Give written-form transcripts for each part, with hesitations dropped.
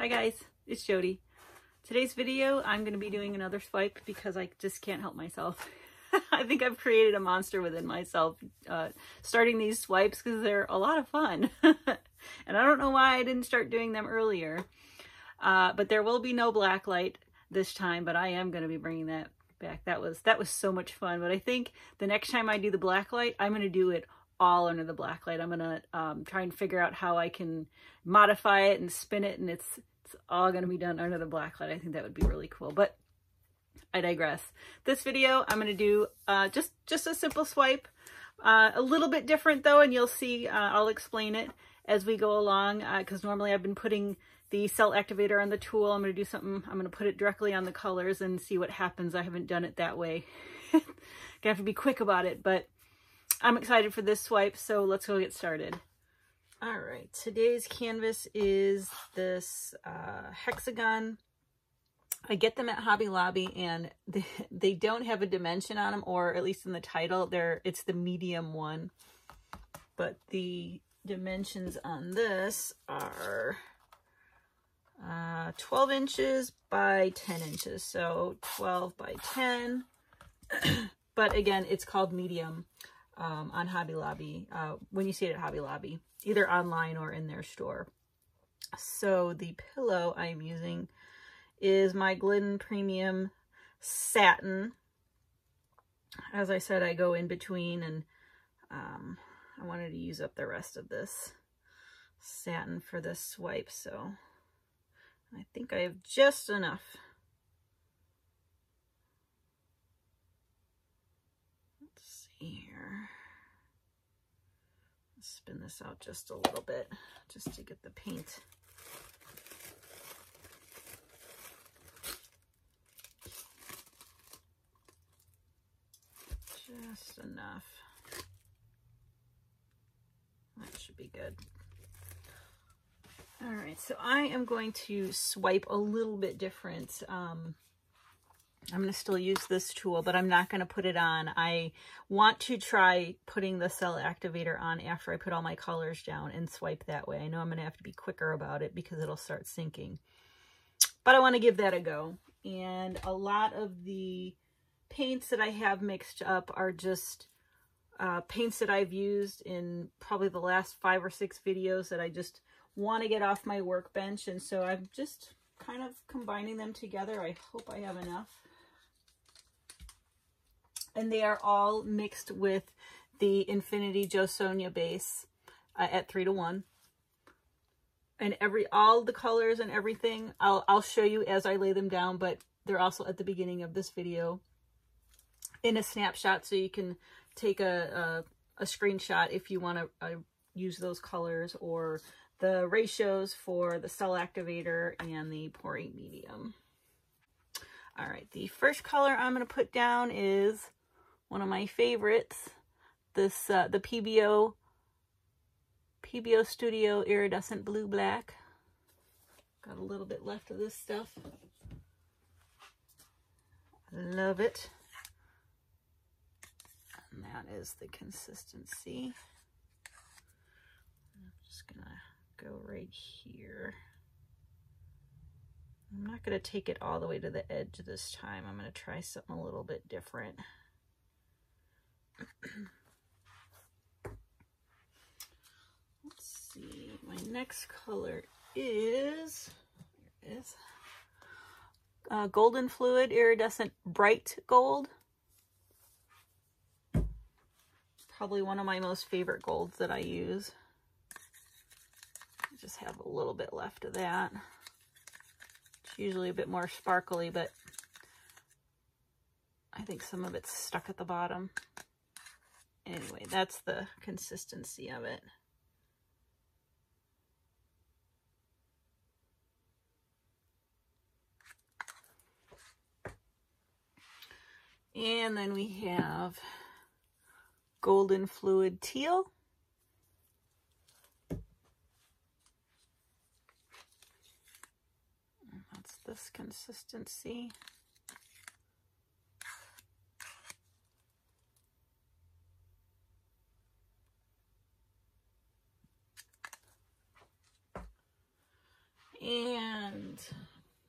Hi guys, it's Jody. Today's video, I'm going to be doing another swipe because I just can't help myself. I think I've created a monster within myself starting these swipes because they're a lot of fun. And I don't know why I didn't start doing them earlier. But there will be no black light this time, but I am going to be bringing that back. That was so much fun. But I think the next time I do the black light, I'm going to do it all under the black light. I'm going to try and figure out how I can modify it and spin it, and it's all going to be done under the black light. I think that would be really cool, but I digress. This video, I'm going to do just a simple swipe, a little bit different though, and you'll see, I'll explain it as we go along, because normally I've been putting the cell activator on the tool. I'm going to do something, I'm going to put it directly on the colors and see what happens. I haven't done it that way. Gonna have to be quick about it, but I'm excited for this swipe, so let's go get started. All right, today's canvas is this hexagon. I get them at Hobby Lobby, and they don't have a dimension on them, or at least in the title, it's the medium one. But the dimensions on this are 12 inches by 10 inches, so 12 by 10. But again, it's called medium on Hobby Lobby, when you see it at Hobby Lobby, either online or in their store. So the pillow I'm using is my Glidden Premium Satin. As I said, I go in between, and I wanted to use up the rest of this satin for this swipe, so I think I have just enough. Let's see here. Let's spin this out just a little bit, just to get the paint. Just enough. That should be good. All right, so I am going to swipe a little bit different. I'm going to still use this tool, but I'm not going to put it on. I want to try putting the cell activator on after I put all my colors down and swipe that way. I know I'm going to have to be quicker about it because it'll start sinking. But I want to give that a go. And a lot of the paints that I have mixed up are just paints that I've used in probably the last 5 or 6 videos that I just want to get off my workbench, and so I'm just kind of combining them together. I hope I have enough. And they are all mixed with the Infinity Jo Sonja base at 3:1. And all the colors and everything, I'll show you as I lay them down, but they're also at the beginning of this video in a snapshot, so you can take a screenshot if you want to use those colors, or the ratios for the cell activator and the pouring medium. All right, the first color I'm going to put down is one of my favorites, this the Pebeo Studio Iridescent Blue Black. Got a little bit left of this stuff. Love it. And that is the consistency. I'm just gonna go right here. I'm not gonna take it all the way to the edge this time. I'm gonna try something a little bit different. Let's see, my next color is, here it is, Golden Fluid Iridescent Bright Gold. Probably one of my most favorite golds that I use. I just have a little bit left of that. It's usually a bit more sparkly, but I think some of it's stuck at the bottom. Anyway, that's the consistency of it. And then we have Golden Fluid Teal. That's this consistency. And And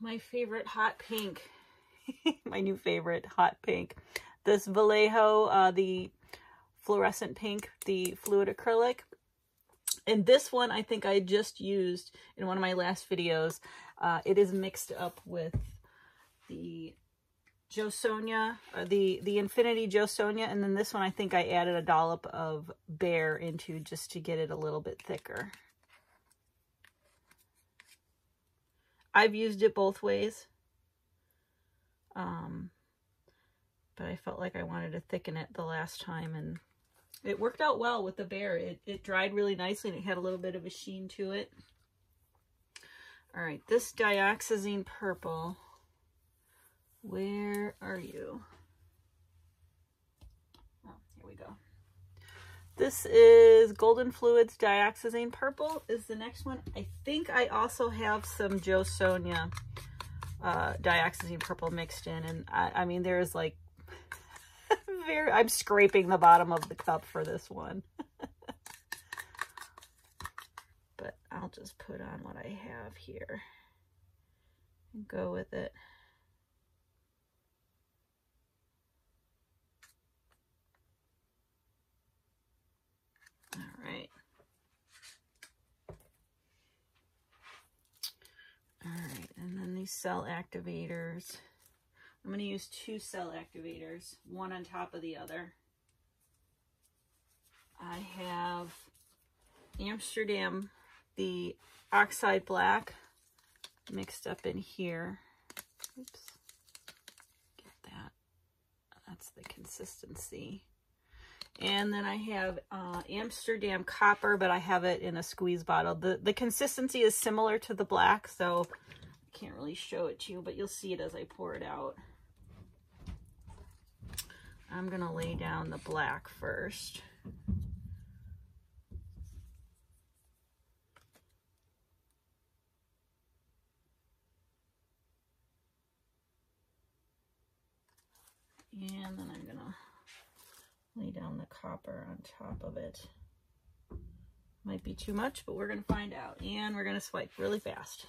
my favorite hot pink, my new favorite hot pink, this Vallejo, the fluorescent pink, the fluid acrylic. And this one I think I just used in one of my last videos. It is mixed up with the Jo Sonja, the Infinity Jo Sonja, and then this one I think I added a dollop of Bear into just to get it a little bit thicker. I've used it both ways, but I felt like I wanted to thicken it the last time, and it worked out well with the Bear. It dried really nicely, and it had a little bit of a sheen to it. All right, this dioxazine purple, where are you? Oh, here we go. This is Golden Fluids Dioxazine Purple is the next one. I think I also have some Jo Sonja Dioxazine Purple mixed in. And I mean, there's like, I'm scraping the bottom of the cup for this one. But I'll just put on what I have here and go with it. Alright, and then these cell activators. I'm going to use 2 cell activators, one on top of the other. I have Amsterdam, the Oxide Black, mixed up in here. Oops. Get that. That's the consistency. And then I have Amsterdam Copper, but I have it in a squeeze bottle. The consistency is similar to the black, so I can't really show it to you, but you'll see it as I pour it out. I'm going to lay down the black first. And then I'm going to lay down the copper on top of it. Might be too much, but we're going to find out. And we're going to swipe really fast.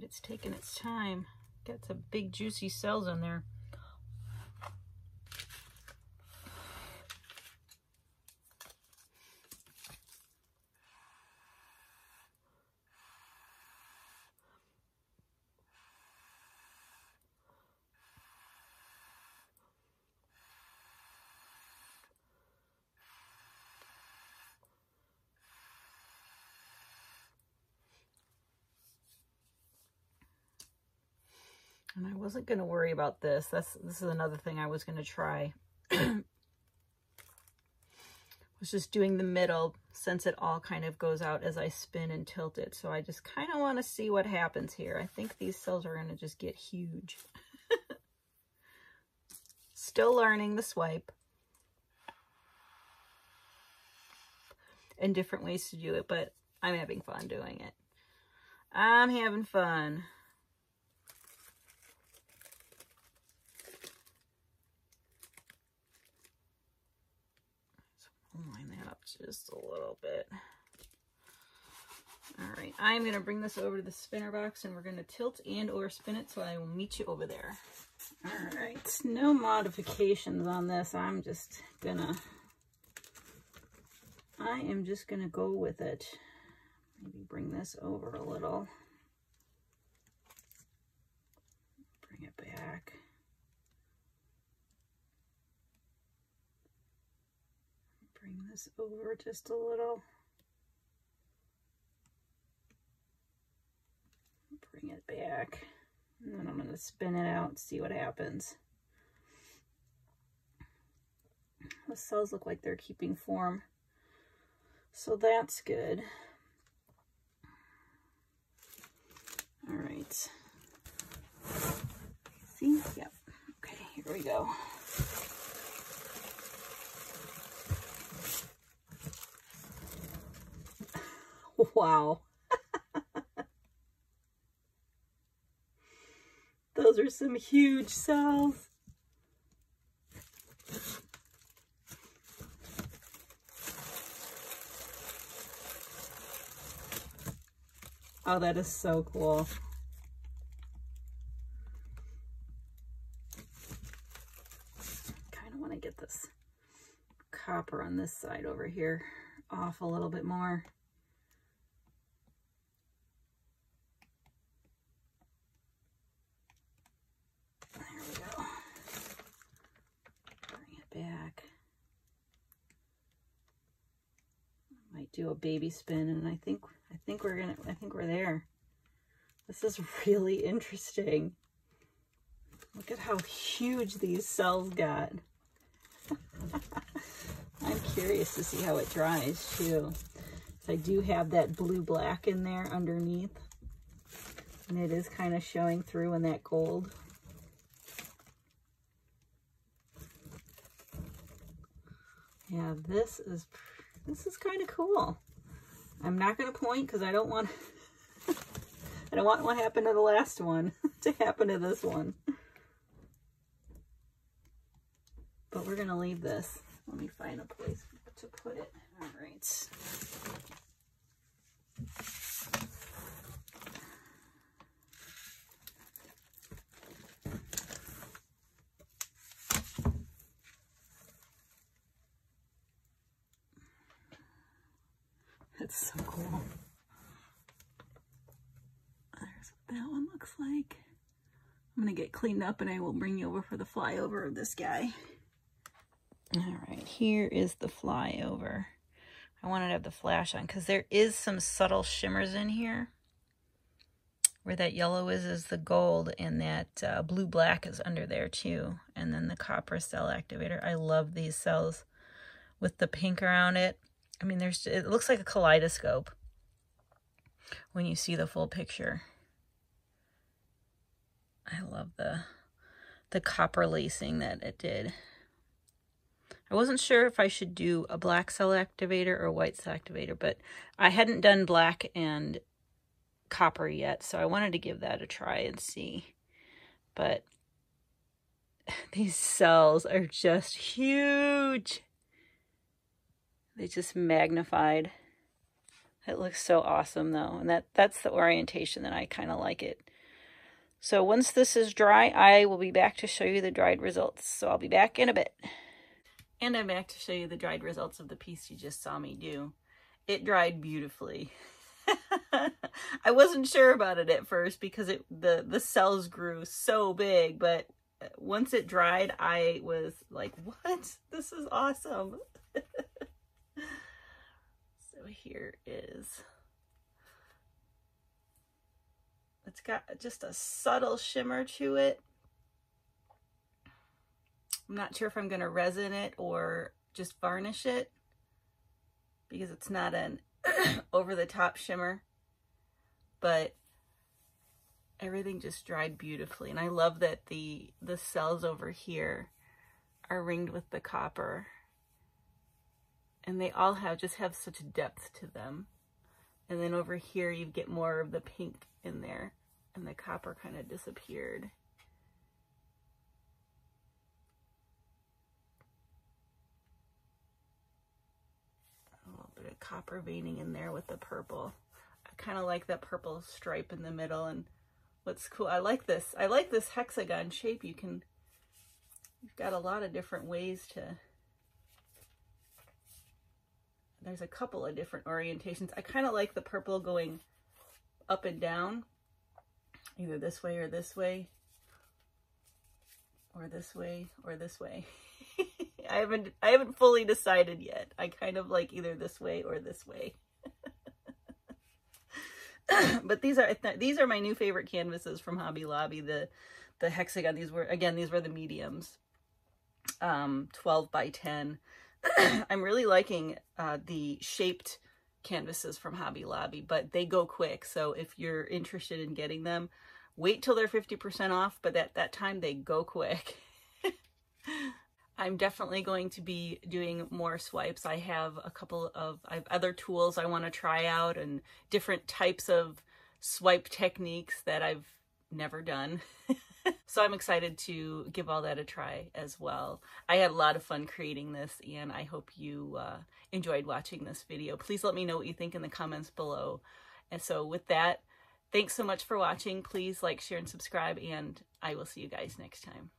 It's taking its time. Got some big juicy cells in there. And I wasn't going to worry about this. This is another thing I was going to try. Was just doing the middle, since it all kind of goes out as I spin and tilt it. So I just kind of want to see what happens here. I think these cells are going to just get huge. Still learning the swipe. And different ways to do it, but I'm having fun doing it. I'm having fun. Line that up just a little bit. All right, I'm going to bring this over to the spinner box, and we're going to tilt and or spin it, so I will meet you over there. All right, no modifications on this. I am just gonna go with it. Maybe bring this over a little. Bring it back. this over just a little. Bring it back. And then I'm going to spin it out and see what happens. The cells look like they're keeping form, so that's good. All right. See? Yep. Okay, here we go. Wow. Those are some huge cells. Oh, that is so cool. Kind of want to get this copper on this side over here off a little bit more. There we go. Bring it back. Might do a baby spin, and I think we're there. This is really interesting. Look at how huge these cells got. I'm curious to see how it dries too. So I do have that blue black in there underneath, and it is kind of showing through in that gold. Yeah, this is kind of cool. I'm not going to point because I don't want I don't want what happened to the last one to happen to this one. But we're going to leave this. Let me find a place to put it. All right. That's so cool. There's what that one looks like. I'm going to get cleaned up and I will bring you over for the flyover of this guy. All right, here is the flyover. I wanted to have the flash on because there is some subtle shimmers in here. Where that yellow is the gold, and that blue-black is under there too. And then the copper cell activator. I love these cells with the pink around it. I mean, it looks like a kaleidoscope when you see the full picture. I love the copper lacing that it did. I wasn't sure if I should do a black cell activator or a white cell activator, but I hadn't done black and copper yet, so I wanted to give that a try and see. But these cells are just huge. They just magnified. It looks so awesome though, and that's the orientation that I kind of like it. So once this is dry, I will be back to show you the dried results. So I'll be back in a bit. And I'm back to show you the dried results of the piece you just saw me do. It dried beautifully. I wasn't sure about it at first because the cells grew so big, but once it dried, I was like, what? This is awesome. So here is, it's got just a subtle shimmer to it. I'm not sure if I'm going to resin it or just varnish it because it's not an over-the-top shimmer, but everything just dried beautifully. And I love that the cells over here are ringed with the copper, and they all just have such depth to them. And then over here you get more of the pink in there, and the copper kind of disappeared. A copper veining in there with the purple. I kind of like that purple stripe in the middle. And what's cool, I like this hexagon shape. You've got a lot of different ways to, there's a couple of different orientations. I kind of like the purple going up and down, either this way or this way, or this way or this way. I haven't fully decided yet. I kind of like either this way or this way. But these are my new favorite canvases from Hobby Lobby. The hexagon, these were the mediums. 12 by 10. I'm really liking the shaped canvases from Hobby Lobby, but they go quick. So if you're interested in getting them, wait till they're 50% off, but at that time they go quick. I'm definitely going to be doing more swipes. I have other tools I want to try out and different types of swipe techniques that I've never done. So I'm excited to give all that a try as well. I had a lot of fun creating this, and I hope you enjoyed watching this video. Please let me know what you think in the comments below. And so with that, thanks so much for watching. Please like, share, and subscribe, and I will see you guys next time.